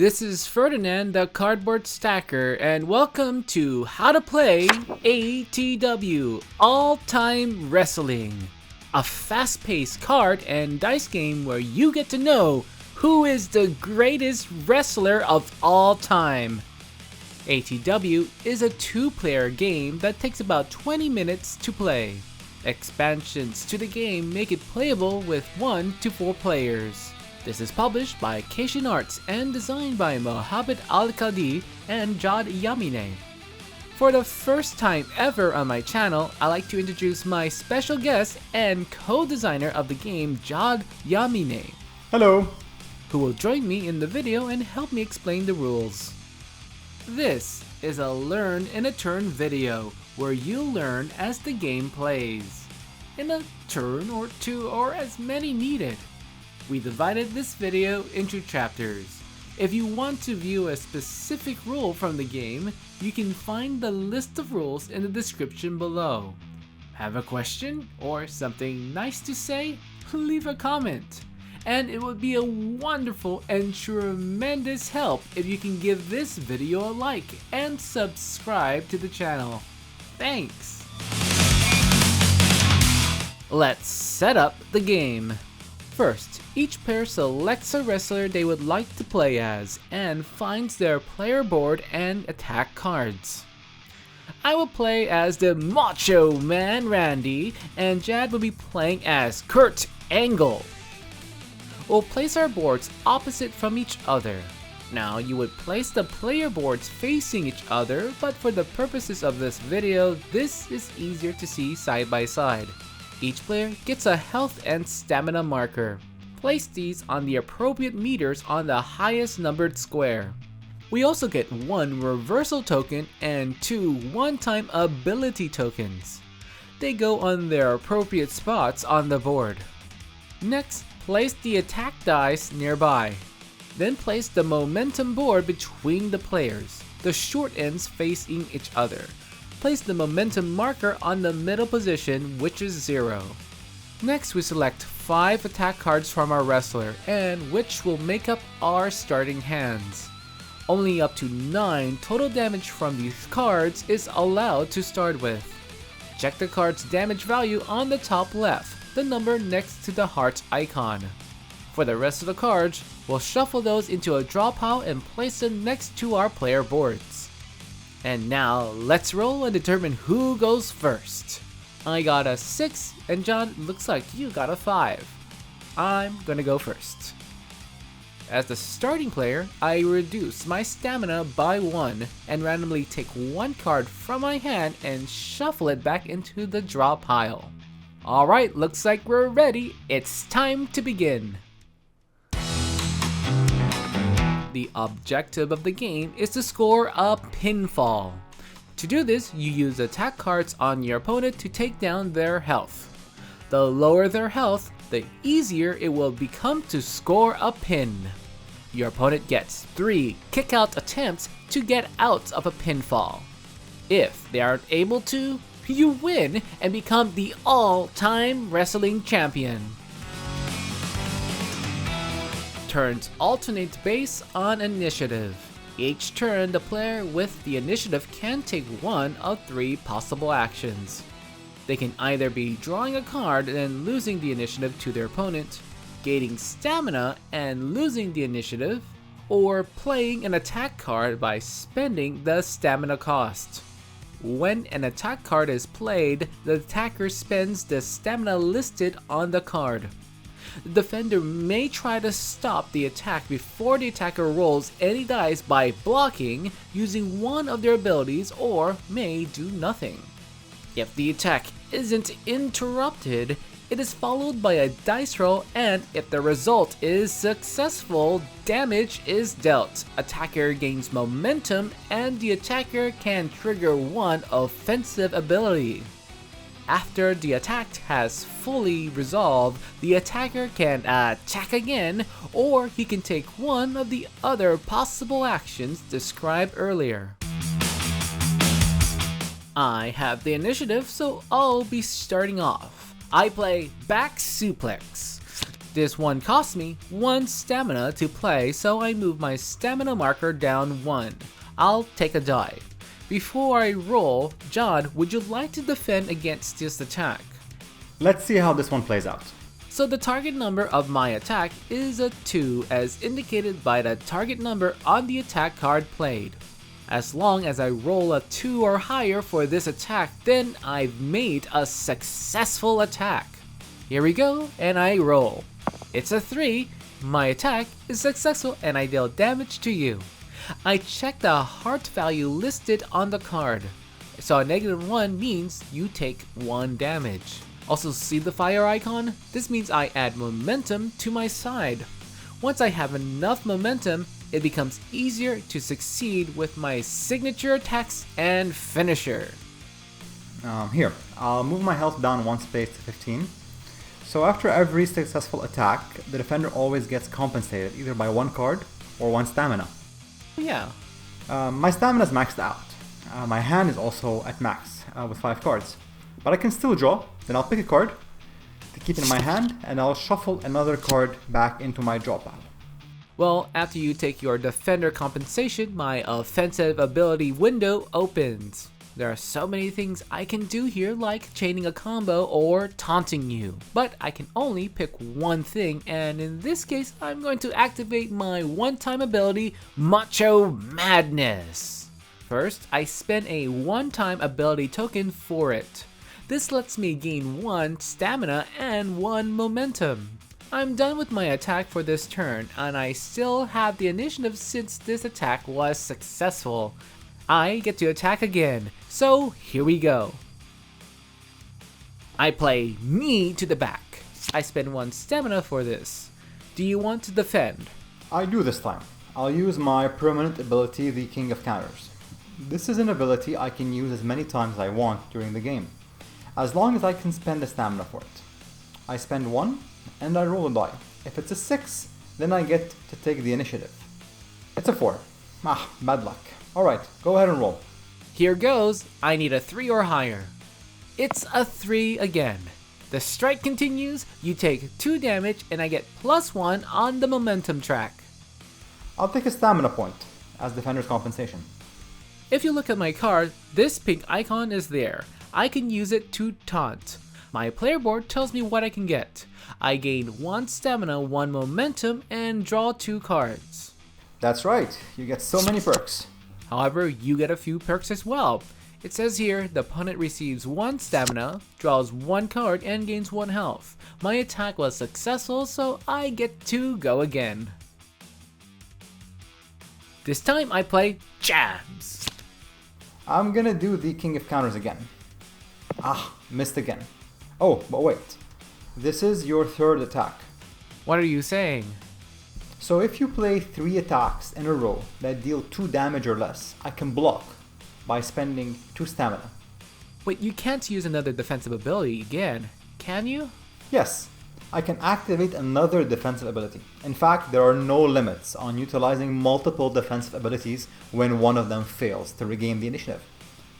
This is Ferdinand, the cardboard stacker, and welcome to How to Play ATW, All-Time Wrestling, a fast-paced card and dice game where you get to know who is the greatest wrestler of all time. ATW is a two-player game that takes about 20 minutes to play. Expansions to the game make it playable with 1 to 4 players. This is published by Cation Arts and designed by Mohamed Al-Qadi and Jad Yamine. For the first time ever on my channel, I'd like to introduce my special guest and co-designer of the game, Jad Yamine. Hello! Who will join me in the video and help me explain the rules. This is a learn in a turn video where you learn as the game plays, in a turn or two or as many needed. We divided this video into chapters. If you want to view a specific rule from the game, you can find the list of rules in the description below. Have a question or something nice to say? Leave a comment. And it would be a wonderful and tremendous help if you can give this video a like and subscribe to the channel. Thanks! Let's set up the game. First, each player selects a wrestler they would like to play as and finds their player board and attack cards. I will play as the Macho Man Randy, and Jad will be playing as Kurt Angle. We'll place our boards opposite from each other. Now you would place the player boards facing each other, but for the purposes of this video, this is easier to see side by side. Each player gets a health and stamina marker. Place these on the appropriate meters on the highest numbered square. We also get 1 reversal token and 2 one-time ability tokens. They go on their appropriate spots on the board. Next, place the attack dice nearby. Then place the momentum board between the players, the short ends facing each other. Place the momentum marker on the middle position, which is 0. Next, we select 5 attack cards from our wrestler, and which will make up our starting hands. Only up to 9 total damage from these cards is allowed to start with. Check the card's damage value on the top left, the number next to the heart icon. For the rest of the cards, we'll shuffle those into a draw pile and place them next to our player boards. And now, let's roll and determine who goes first. I got a 6, and John, looks like you got a 5. I'm gonna go first. As the starting player, I reduce my stamina by 1 and randomly take 1 card from my hand and shuffle it back into the draw pile. Alright, looks like we're ready. It's time to begin. The objective of the game is to score a pinfall. To do this, you use attack cards on your opponent to take down their health. The lower their health, the easier it will become to score a pin. Your opponent gets 3 kick-out attempts to get out of a pinfall. If they aren't able to, you win and become the all-time wrestling champion. Turns alternate based on initiative. Each turn, the player with the initiative can take 1 of 3 possible actions. They can either be drawing a card and losing the initiative to their opponent, gaining stamina and losing the initiative, or playing an attack card by spending the stamina cost. When an attack card is played, the attacker spends the stamina listed on the card. The defender may try to stop the attack before the attacker rolls any dice by blocking using one of their abilities, or may do nothing. If the attack isn't interrupted, it is followed by a dice roll, and if the result is successful, damage is dealt. Attacker gains momentum, and the attacker can trigger 1 offensive ability. After the attack has fully resolved, the attacker can attack again, or he can take 1 of the other possible actions described earlier. I have the initiative, so I'll be starting off. I play back suplex. This one costs me 1 stamina to play, so I move my stamina marker down 1. I'll take a dive. Before I roll, John, would you like to defend against this attack? Let's see how this one plays out. So the target number of my attack is a 2 as indicated by the target number on the attack card played. As long as I roll a 2 or higher for this attack, then I've made a successful attack. Here we go, and I roll. It's a 3, my attack is successful and I deal damage to you. I check the heart value listed on the card. So a -1 means you take 1 damage. Also, see the fire icon? This means I add momentum to my side. Once I have enough momentum, it becomes easier to succeed with my signature attacks and finisher. Here, I'll move my health down 1 space to 15. So after every successful attack, the defender always gets compensated either by 1 card or 1 stamina. Yeah. My stamina is maxed out. My hand is also at max with 5 cards. But I can still draw, then I'll pick a card to keep in my hand and I'll shuffle another card back into my draw pile. Well, after you take your defender compensation, my offensive ability window opens. There are so many things I can do here, like chaining a combo or taunting you. But I can only pick one thing, and in this case, I'm going to activate my one-time ability, Macho Madness. First, I spend a one-time ability token for it. This lets me gain 1 stamina and 1 momentum. I'm done with my attack for this turn, and I still have the initiative since this attack was successful. I get to attack again, so here we go. I play knee to the back. I spend 1 stamina for this. Do you want to defend? I do this time. I'll use my permanent ability, the King of Counters. This is an ability I can use as many times as I want during the game, as long as I can spend the stamina for it. I spend 1 and I roll a die. If it's a 6, then I get to take the initiative. It's a 4. Bad luck. Alright, go ahead and roll. Here goes. I need a 3 or higher. It's a 3 again. The strike continues, you take 2 damage, and I get +1 on the momentum track. I'll take a stamina point as defender's compensation. If you look at my card, this pink icon is there. I can use it to taunt. My player board tells me what I can get. I gain 1 stamina, 1 momentum, and draw 2 cards. That's right, you get so many perks. However, you get a few perks as well. It says here, the opponent receives 1 stamina, draws 1 card, and gains 1 health. My attack was successful, so I get to go again. This time I play jabs. I'm gonna do the King of Counters again. Missed again. Oh, but wait. This is your 3rd attack. What are you saying? So if you play 3 attacks in a row that deal 2 damage or less, I can block by spending 2 stamina. Wait, you can't use another defensive ability again, can you? Yes, I can activate another defensive ability. In fact, there are no limits on utilizing multiple defensive abilities when one of them fails to regain the initiative.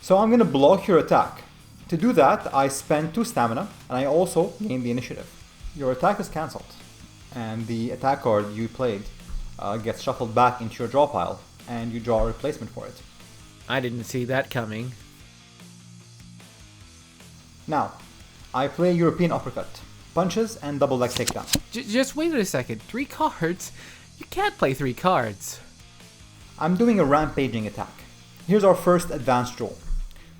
So I'm going to block your attack. To do that, I spend 2 stamina and I also gain the initiative. Your attack is cancelled, and the attack card you played gets shuffled back into your draw pile, and you draw a replacement for it. I didn't see that coming. Now, I play European Uppercut, punches and double leg takedown. Just wait a second, 3 cards? You can't play 3 cards. I'm doing a rampaging attack. Here's our first advanced rule.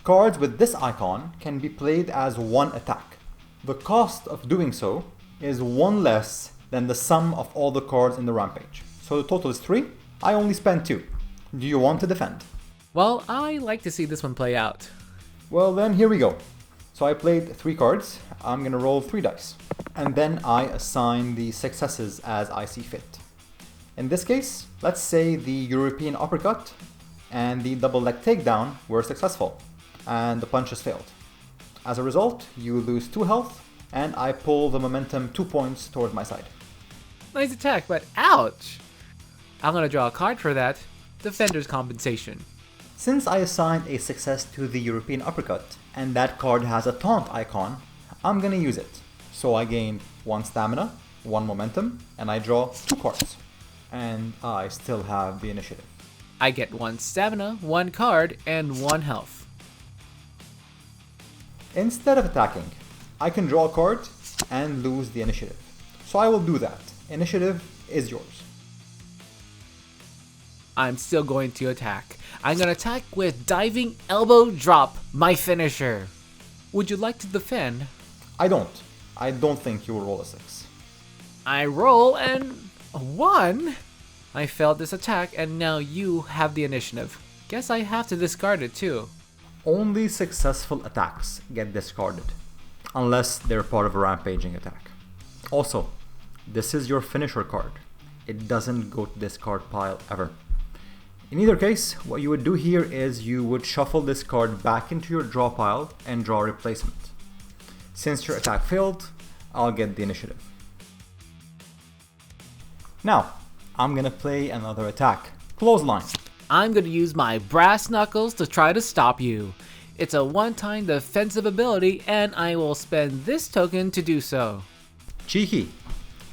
Cards with this icon can be played as 1 attack. The cost of doing so is 1 less than the sum of all the cards in the rampage. So the total is 3. I only spent 2. Do you want to defend? Well, I like to see this one play out. Well then, here we go. So I played 3 cards. I'm gonna roll 3 dice. And then I assign the successes as I see fit. In this case, let's say the European Uppercut and the double leg takedown were successful, and the punches failed. As a result, you lose 2 health, and I pull the momentum 2 points towards my side. Nice attack, but ouch! I'm gonna draw a card for that. Defender's compensation. Since I assigned a success to the European Uppercut, and that card has a taunt icon, I'm gonna use it. So I gain 1 stamina, 1 momentum, and I draw 2 cards. And I still have the initiative. I get 1 stamina, 1 card, and 1 health. Instead of attacking, I can draw a card and lose the initiative. So I will do that. Initiative is yours. I'm still going to attack. I'm going to attack with Diving Elbow Drop, my finisher. Would you like to defend? I don't. I don't think you will roll a 6. I roll and 1. I failed this attack and now you have the initiative. Guess I have to discard it too. Only successful attacks get discarded, unless they're part of a rampaging attack. Also, this is your finisher card. It doesn't go to discard pile ever. In either case, what you would do here is you would shuffle this card back into your draw pile and draw a replacement. Since your attack failed, I'll get the initiative. Now, I'm gonna play another attack. Clothesline. I'm going to use my brass knuckles to try to stop you. It's a one-time defensive ability and I will spend this token to do so. Cheeky.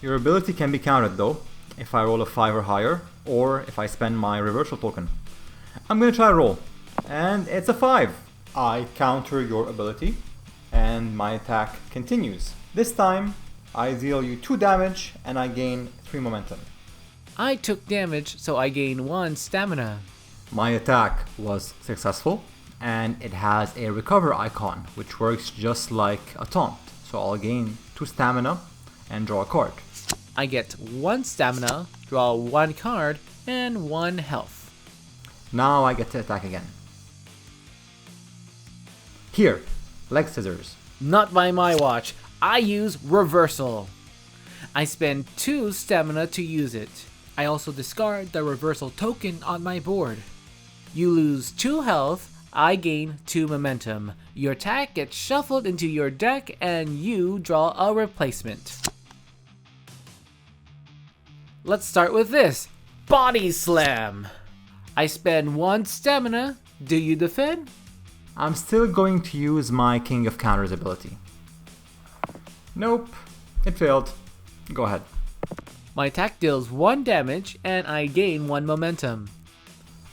Your ability can be countered though, if I roll a 5 or higher, or if I spend my reversal token. I'm gonna try a roll, and it's a 5. I counter your ability, and my attack continues. This time, I deal you 2 damage, and I gain 3 momentum. I took damage, so I gain 1 stamina. My attack was successful, and it has a recover icon, which works just like a taunt. So I'll gain 2 stamina and draw a card. I get 1 stamina, draw 1 card, and 1 health. Now I get to attack again. Here, leg scissors. Not by my watch. I use reversal. I spend 2 stamina to use it. I also discard the reversal token on my board. You lose 2 health, I gain 2 momentum. Your attack gets shuffled into your deck and you draw a replacement. Let's start with this. Body Slam. I spend 1 stamina. Do you defend? I'm still going to use my King of Counters ability. Nope, it failed. Go ahead. My attack deals 1 damage and I gain 1 momentum.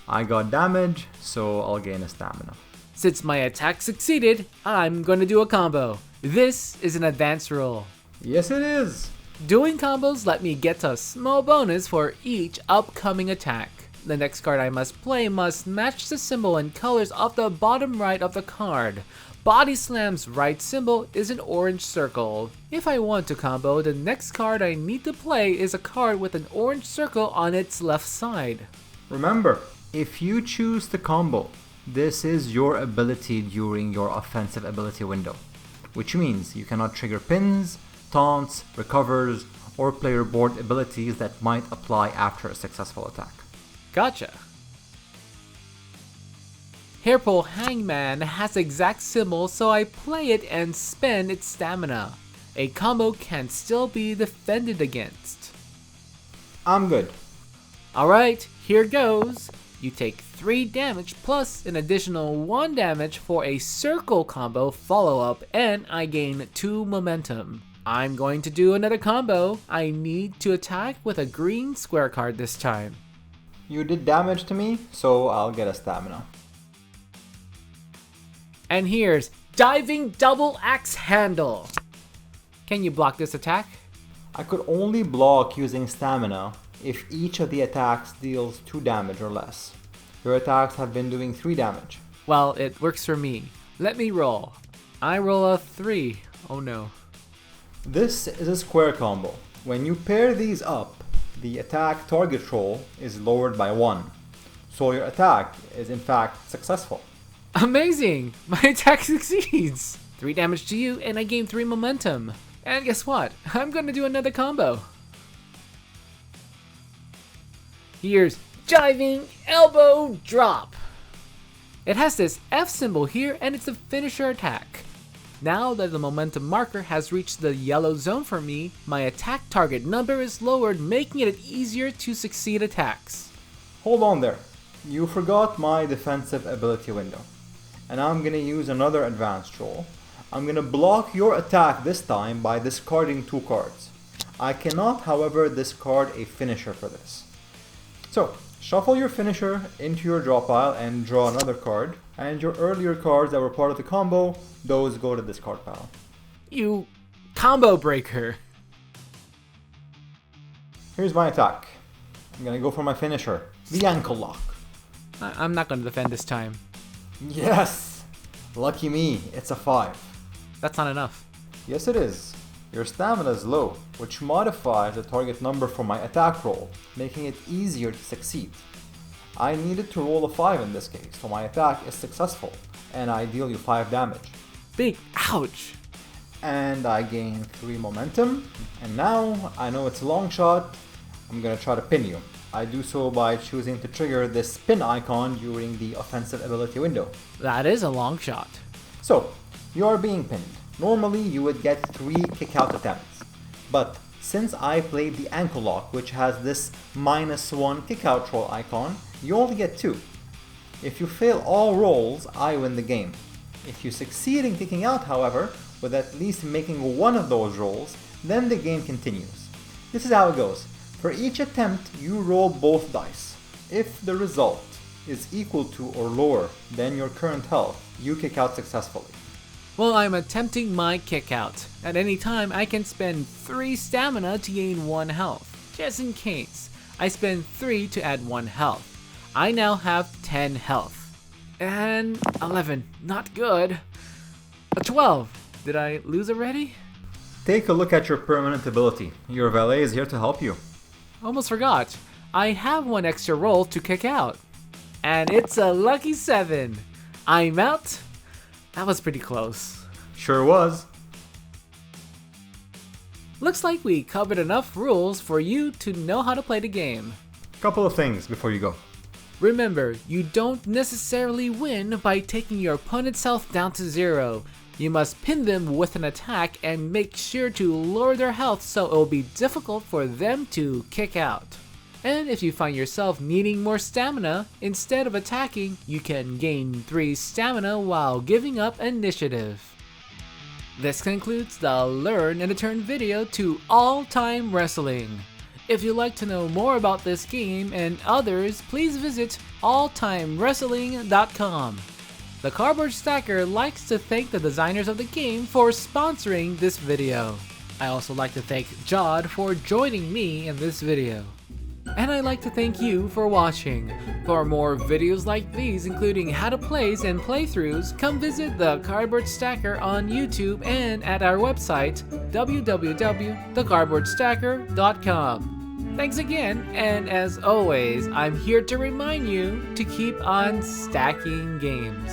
I got damage, so I'll gain a stamina. Since my attack succeeded, I'm gonna do a combo. This is an advanced roll. Yes, it is. Doing combos let me get a small bonus for each upcoming attack. The next card I must play must match the symbol and colors of the bottom right of the card. Body Slam's right symbol is an orange circle. If I want to combo, the next card I need to play is a card with an orange circle on its left side. Remember, if you choose to combo, this is your ability during your offensive ability window, which means you cannot trigger pins, taunts, recovers, or player board abilities that might apply after a successful attack. Gotcha. Hairpole Hangman has the exact symbol, so I play it and spend its stamina. A combo can still be defended against. I'm good. Alright, here goes. You take 3 damage plus an additional 1 damage for a circle combo follow-up, and I gain 2 momentum. I'm going to do another combo. I need to attack with a green square card this time. You did damage to me, so I'll get a stamina. And here's Diving Double Axe Handle. Can you block this attack? I could only block using stamina if each of the attacks deals 2 damage or less. Your attacks have been doing 3 damage. Well, it works for me. Let me roll. I roll a 3. Oh no. This is a square combo. When you pair these up, the attack target roll is lowered by 1. So your attack is in fact successful. Amazing! My attack succeeds! 3 damage to you and I gain 3 momentum. And guess what? I'm gonna do another combo. Here's Diving Elbow Drop. It has this F symbol here and it's a finisher attack. Now that the momentum marker has reached the yellow zone for me, my attack target number is lowered, making it easier to succeed attacks. Hold on there. You forgot my defensive ability window. And I'm gonna use another advanced roll. I'm gonna block your attack this time by discarding 2 cards. I cannot, however, discard a finisher for this. So, shuffle your finisher into your draw pile and draw another card, and your earlier cards that were part of the combo, those go to the discard pile. You combo breaker. Here's my attack. I'm gonna go for my finisher, the ankle lock. I'm not going to defend this time. Yes! Lucky me, it's a 5. That's not enough. Yes it is. Your stamina is low, which modifies the target number for my attack roll, making it easier to succeed. I needed to roll a 5 in this case, so my attack is successful, and I deal you 5 damage. Big ouch. And I gain 3 momentum, and now I know it's a long shot, I'm gonna try to pin you. I do so by choosing to trigger this spin icon during the offensive ability window. That is a long shot. So, you are being pinned. Normally you would get 3 kick-out attempts, but since I played the ankle lock, which has this -1 kick-out roll icon, you only get 2. If you fail all rolls, I win the game. If you succeed in kicking out, however, with at least making one of those rolls, then the game continues. This is how it goes. For each attempt, you roll both dice. If the result is equal to or lower than your current health, you kick out successfully. Well, I'm attempting my kick out. At any time, I can spend 3 stamina to gain 1 health. Just in case, I spend 3 to add 1 health. I now have 10 health. And 11, not good. A 12, did I lose already? Take a look at your permanent ability. Your valet is here to help you. Almost forgot. I have 1 extra roll to kick out. And it's a lucky 7. I'm out. That was pretty close. Sure was. Looks like we covered enough rules for you to know how to play the game. Couple of things before you go. Remember, you don't necessarily win by taking your opponent's health down to 0. You must pin them with an attack and make sure to lower their health so it will be difficult for them to kick out. And if you find yourself needing more stamina, instead of attacking, you can gain 3 stamina while giving up initiative. This concludes the Learn in a Turn video to All-Time Wrestling. If you'd like to know more about this game and others, please visit alltimewrestling.com. The Cardboard Stacker likes to thank the designers of the game for sponsoring this video. I also like to thank Jod for joining me in this video. And I'd like to thank you for watching. For more videos like these, including how to plays and playthroughs, come visit the Cardboard Stacker on YouTube and at our website, www.thecardboardstacker.com. Thanks again, and as always, I'm here to remind you to keep on stacking games.